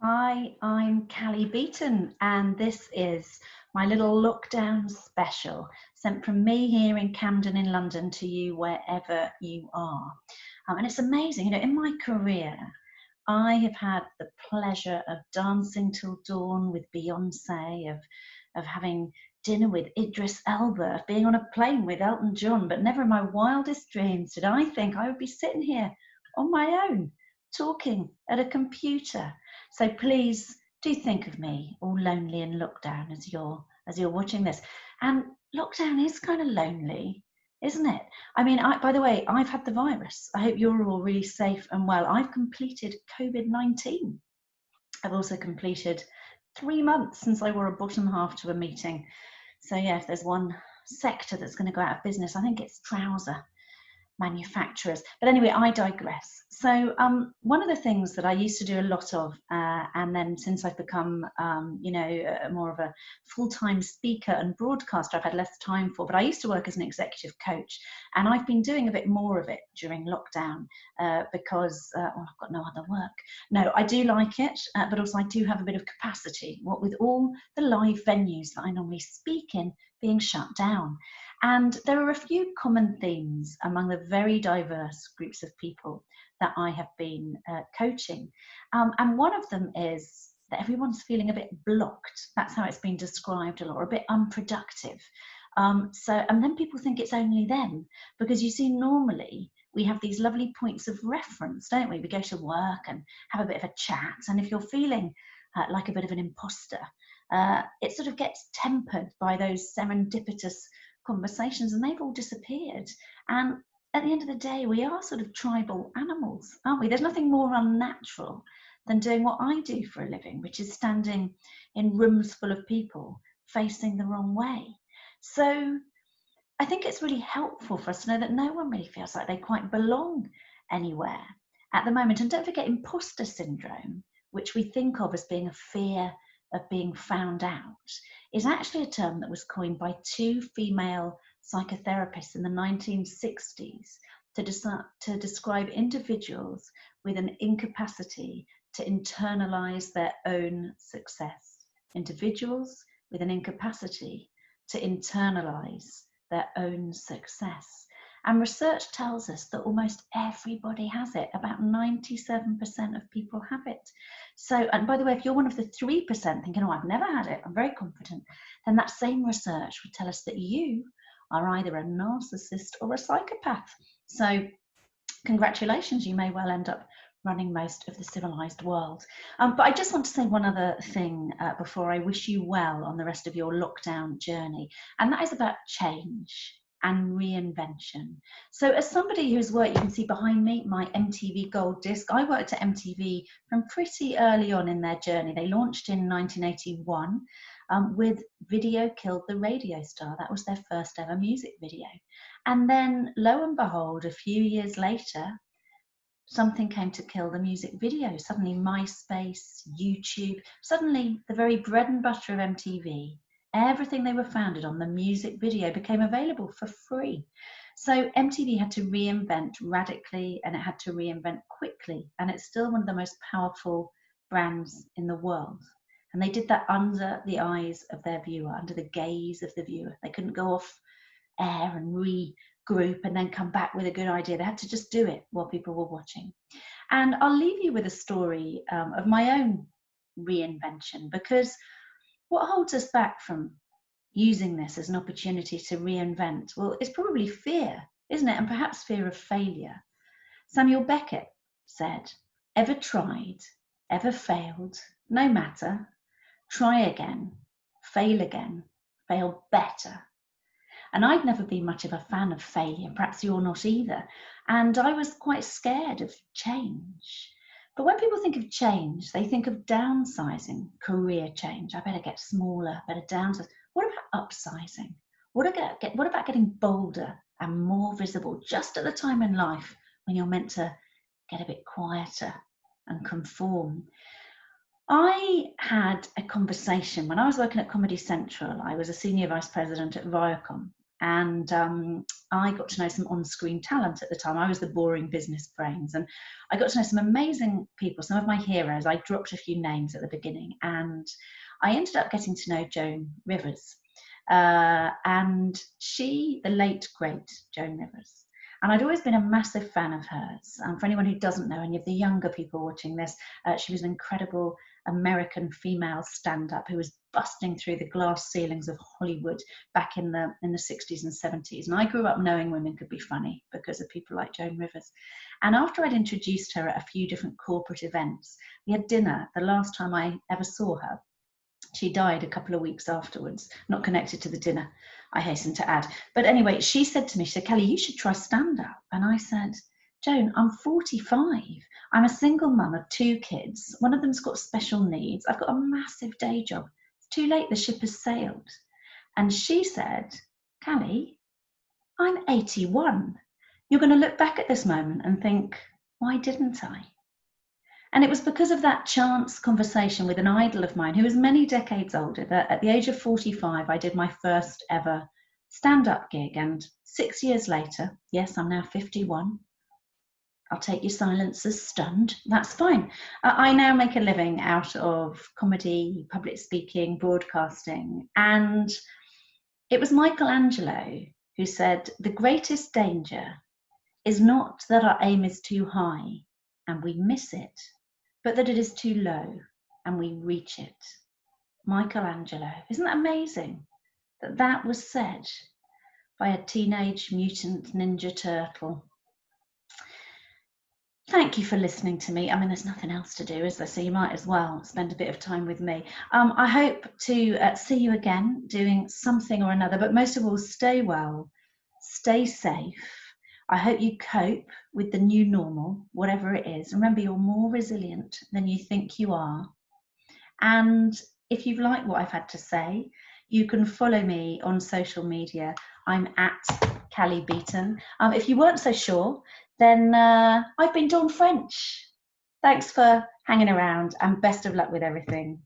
Hi, I'm Cally Beaton, and this is my little lockdown special sent from me here in Camden in London to you wherever you are. And it's amazing, in my career, I have had the pleasure of dancing till dawn with Beyonce, of having dinner with Idris Elba, of being on a plane with Elton John, but never in my wildest dreams did I think I would be sitting here on my own, talking at a computer. So please do think of me all lonely in lockdown as you're watching this. And lockdown is kind of lonely, isn't it? I mean, by the way, I've had the virus. I hope you're all really safe and well. I've completed COVID-19. I've also completed 3 months since I wore a bottom half to a meeting. So yeah, if there's one sector that's going to go out of business, I think it's trouser manufacturers. But anyway, I digress. So one of the things that I used to do a lot of, and then since I've become, more of a full-time speaker and broadcaster, I've had less time for, but I used to work as an executive coach, and I've been doing a bit more of it during lockdown because I've got no other work. No, I do like it, but also I do have a bit of capacity, what with all the live venues that I normally speak in being shut down. And there are a few common themes among the very diverse groups of people that I have been coaching. And one of them is that everyone's feeling a bit blocked. That's how it's been described a lot, or a bit unproductive. And then people think it's only them, because you see, normally we have these lovely points of reference, don't we? We go to work and have a bit of a chat. And if you're feeling like a bit of an imposter, it sort of gets tempered by those serendipitous conversations, and they've all disappeared. And at the end of the day, we are sort of tribal animals, aren't we? There's nothing more unnatural than doing what I do for a living, which is standing in rooms full of people facing the wrong way. So I think it's really helpful for us to know that no one really feels like they quite belong anywhere at the moment. And don't forget imposter syndrome, which we think of as being a fear of being found out, is actually a term that was coined by two female psychotherapists in the 1960s to describe individuals with an incapacity to internalize their own success. Individuals with an incapacity to internalize their own success. And research tells us that almost everybody has it. About 97% of people have it. So, and by the way, if you're one of the 3% thinking, oh, I've never had it, I'm very confident, then that same research would tell us that you are either a narcissist or a psychopath. So congratulations, you may well end up running most of the civilized world. But I just want to say one other thing before I wish you well on the rest of your lockdown journey, and that is about change and reinvention. So as somebody who's worked, you can see behind me my MTV Gold disc. I worked at MTV from pretty early on in their journey. They launched in 1981 with Video Killed the Radio Star. That was their first ever music video. And then lo and behold, a few years later, something came to kill the music video. Suddenly MySpace, YouTube, suddenly the very bread and butter of MTV, everything they were founded on, the music video, became available for free. So MTV had to reinvent radically, and it had to reinvent quickly. And it's still one of the most powerful brands in the world. And they did that under the eyes of their viewer, under the gaze of the viewer. They couldn't go off air and regroup and then come back with a good idea. They had to just do it while people were watching. And I'll leave you with a story of my own reinvention, because what holds us back from using this as an opportunity to reinvent, well, it's probably fear, isn't it? And perhaps fear of failure. Samuel Beckett said, "Ever tried, ever failed, no matter, try again, fail better." And I'd never been much of a fan of failure, perhaps you're not either. And I was quite scared of change. But when people think of change, they think of downsizing, career change. I better get smaller, better downsize. What about upsizing? What about getting bolder and more visible just at the time in life when you're meant to get a bit quieter and conform? I had a conversation when I was working at Comedy Central. I was a senior vice president at Viacom. And I got to know some on-screen talent at the time. I was the boring business brains, and I got to know some amazing people, some of my heroes. I dropped a few names at the beginning, and I ended up getting to know Joan Rivers. And she, the late, great Joan Rivers. And I'd always been a massive fan of hers. For anyone who doesn't know, any of the younger people watching this, she was an incredible American female stand-up who was busting through the glass ceilings of Hollywood back in the 60s and 70s. And I grew up knowing women could be funny because of people like Joan Rivers. And after I'd introduced her at a few different corporate events, we had dinner the last time I ever saw her. She died a couple of weeks afterwards, not connected to the dinner, I hasten to add. But anyway, she said to me, she said, Cally, you should try stand-up. And I said, Joan, I'm 45. I'm a single mum of 2 kids. One of them's got special needs. I've got a massive day job. It's too late, the ship has sailed. And she said, Cally, I'm 81. You're going to look back at this moment and think, why didn't I? And it was because of that chance conversation with an idol of mine who was many decades older that at the age of 45, I did my first ever stand-up gig. And 6 years later, yes, I'm now 51. I'll take your silence as stunned. That's fine. I now make a living out of comedy, public speaking, broadcasting. And it was Michelangelo who said, the greatest danger is not that our aim is too high and we miss it, but that it is too low and we reach it. Michelangelo. Isn't that amazing that that was said by a teenage mutant ninja turtle? Thank you for listening to me. I mean, there's nothing else to do, is there? So you might as well spend a bit of time with me. I hope to see you again doing something or another, but most of all, stay well, stay safe. I hope you cope with the new normal, whatever it is. Remember, you're more resilient than you think you are. And if you've liked what I've had to say, you can follow me on social media. I'm at Cally Beaton. If you weren't so sure, then I've been Dawn French. Thanks for hanging around and best of luck with everything.